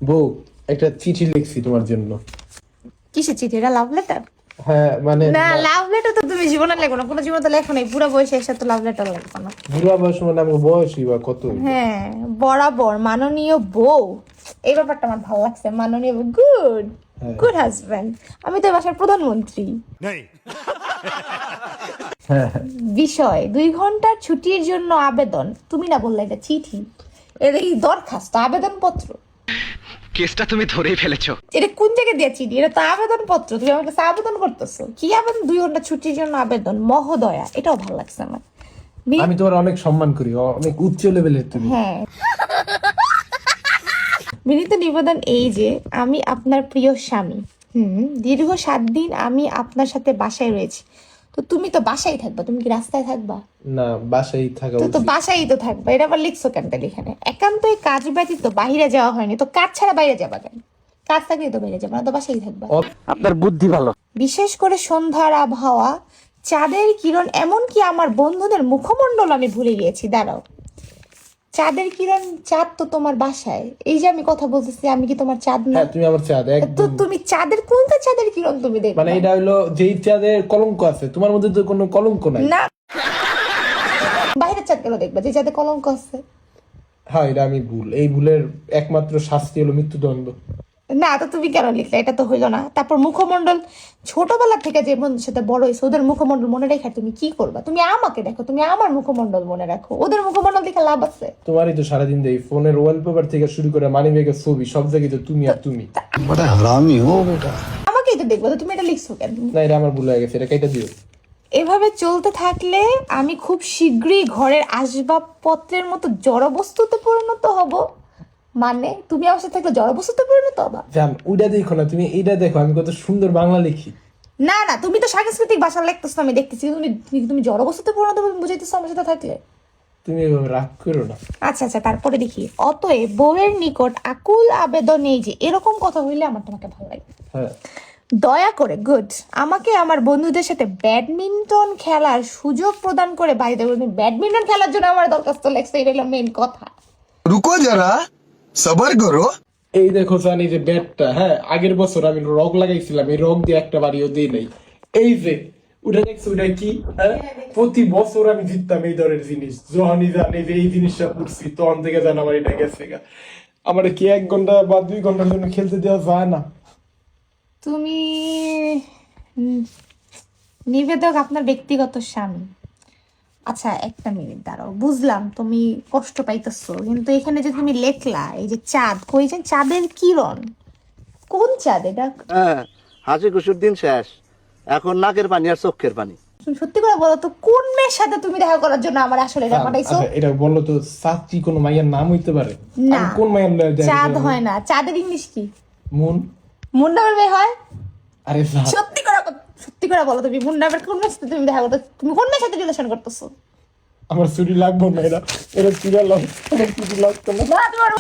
বউ, একটা চিঠি লিখছি তোমার জন্য। কিসের চিঠি? এটা লাভ লেটার? হ্যাঁ মানে না, লাভ লেটার তো তুমি জীবনে লেখো না, কোনো জীবনে তো লেখো নাই, বুড়া বয়সে এসে তো লাভ লেটার লেখো না। বুড়া বয়স মানে আমার বয়সই বা কত? হ্যাঁ, বরাবর মাননীয় বউ, এই ব্যাপারটা আমার ভালো লাগছে। মাননীয় গুড গুড হাজবেন্ড। আমি তো এই বাসার প্রধানমন্ত্রী। হ্যাঁ বিষয় 2 ঘন্টার ছুটির জন্য আবেদন। তুমি না বললে এটা চিঠি? এটা এই দরখাস্ত, আবেদনপত্র। কেসটা তুমি ধরেই ফেলেছো। এটা কোন জায়গায় দিয়ে চিঠি? এটা তো আবেদনপত্র। তুমি আমার কাছে আবেদন করতেছো কি? আবেদন? 2 ঘন্টা ছুটির জন্য আবেদন, মহোদয়া। এটাও ভালো লাগছে আমার। আমি তোমার অনেক সম্মান করি, অনেক উচ্চ লেভেলের তুমি। হ্যাঁ, বিনীত নিবেদন এই যে, আমি আপনার প্রিয় স্বামী। দীর্ঘ 7 দিন আমি আপনার সাথে বাসায় রয়েছি। তো তুমি তো বাসায় থাকবা, তুমি কি রাস্তায় থাকবা? না, বাসায় থাকা তো উচিত। বাসায় তো থাকবা। এটা আবার লিখছো কেন তাহলে এখানে? একান্তই কাজ ব্যতীত বাইরে যাওয়া হয়নি, তো কাজ ছাড়া বাইরে যাবা কেন? কাজ থাকলে তো বাইরে যাবা না, তো বাসায় থাকবা। আপনার বুদ্ধি ভালো। বিশেষ করে সন্ধ্যার আবহাওয়া, চাঁদের কিরণ, এমনকি আমার বন্ধুদের মুখমণ্ডল আমি ভুলে গিয়েছি। দাঁড়াও, চাঁদের কিরণ, চাঁদ তো তোমার বাসায়। এই যে আমি কথা বলতেছি, আমি কি তোমার চাঁদ না? হ্যাঁ, তুমি আমার চাঁদ তো একদম। তুমি চাঁদের কোনটা চাঁদের কিরণ তুমি দেখবে? মানে এটা হলো যেই চাঁদের কলঙ্ক আছে, তোমার মধ্যে তো কোনো কলঙ্ক নাই। না, বাইরের চাঁদ কেন দেখবে যে চাঁদে কলঙ্ক আছে? হ্যাঁ, এটা আমি ভুল। এই ভুলের একমাত্র শাস্তি হলো মৃত্যুদণ্ড। না, তো তুমি কেন লিখলে? এটা তো হইলো না। তারপর মুখমণ্ডল, ছোটবেলা থেকে যে বন্ধুর সাথে বড় হয়েছে, ওদের মুখমণ্ডল মনে রেখে তুমি কি করবা? তুমি আমাকে দেখো, তুমি আমার মুখমণ্ডল মনে রাখো। ওদের মুখমণ্ডল দেখে লাভ আছে? তোমারই তো সারাদিন দেই, ফোনের ওয়ালপেপার থেকে শুরু করে মানি ব্যাগের ছবি, সব জায়গায় তো তুমি আর তুমি। बड़ा हरामी हो बेटा। আমাকেই তো দেখবো, তো তুমি এটা লিখছো কেন? না, এটা আমার ভুল হয়ে গেছে, এটা কেটে দিও। এভাবে চলতে থাকলে আমি খুব শীঘ্রই ঘরের আসবাবপত্রের মতো জড়বস্তুতে পরিণত হব। মানে তুমি আমার সাথে থাকলে জড়বস্তুতে পরিণত হবা? জান, ওইটা দেখো না, তুমি এইটা দেখো, আমি কত সুন্দর বাংলা লিখি। না না, তুমি তো সাংস্কৃতিক ভাষা লিখতেছো, আমি দেখতেছি। তুমি জড়বস্তুতে পরিণত হবে বুঝাইতেছো আমার সাথে থাকলে? তুমি এভাবে রাগ করো না। আচ্ছা আচ্ছা, তারপরে দেখি। অতএব বউয়ের নিকট আকুল আবেদন এই যে, এরকম কথা হইলে আমার তোমাকে ভালো লাগে। হ্যাঁ, দয়া করে গুড আমাকে আমার বন্ধুদের সাথে ব্যাডমিন্টন খেলার সুযোগ প্রদান করে বাইরে দেবো। ব্যাডমিন্টন খেলার জন্য আমার দরখাস্ত লেখছে, এটা হলো মেন কথা। रुको जरा सबर करो। এই দেখো জানি যে ব্যাটটা, হ্যাঁ, আগের বছর আমি রগ লাগাইছিলাম, এই রগ দিয়ে একটা বাড়িও দিই নাই। এই যে ওটা দেখছো, ওটা কি? হ্যাঁ, প্রতি বছর আমি জিততাম এই ধরনের জিনিস। যখনই জানি যে এই জিনিসটা করছি, তখন থেকে জান আমার এটা গেছে গা। আমার কি 1 ঘন্টা বা 2 ঘন্টার জন্য খেলতে দেওয়া যায় না? তুমি নিবেদক আপনার ব্যক্তিগত স্বামী। আচ্ছা, একটা মিনিট দাঁড়াও, বুঝলাম তুমি কষ্ট পাইতেছো, কিন্তু এখানে যে তুমি লেখলা এই যে চাঁদ, কই যে চাঁদের কিরণ, কোন চাঁদ এটা? হ্যাঁ, হাসি খুশির দিন শেষ, এখন নাকের পানি আর চোখের পানি। তুমি সত্যি করে বলো তো, কোন মেয়ের সাথে তুমি দেখা করার জন্য আমার আসলে এটা পাঠাইছো? আচ্ছা, এটা বললো তো, সাচি কোন মাইয়ার নাম হইতে পারে? না, আমি কোন মাইয়ার নাম জানি? চাঁদ হয় না। চাঁদের ইংলিশ কি? মুন। মুন্ডাবের মেয়ে হয়? আরে যা। সত্যি করে বলো, তুমি মুন্ডাবের কোন মেয়ের সাথে তুমি দেখা করতে? তুমি কোন মেয়ের সাথে রিলেশন করতেছো? আমার চুরি লাগবো না, এটা এটা চুরি লাগতো না। না, তোমার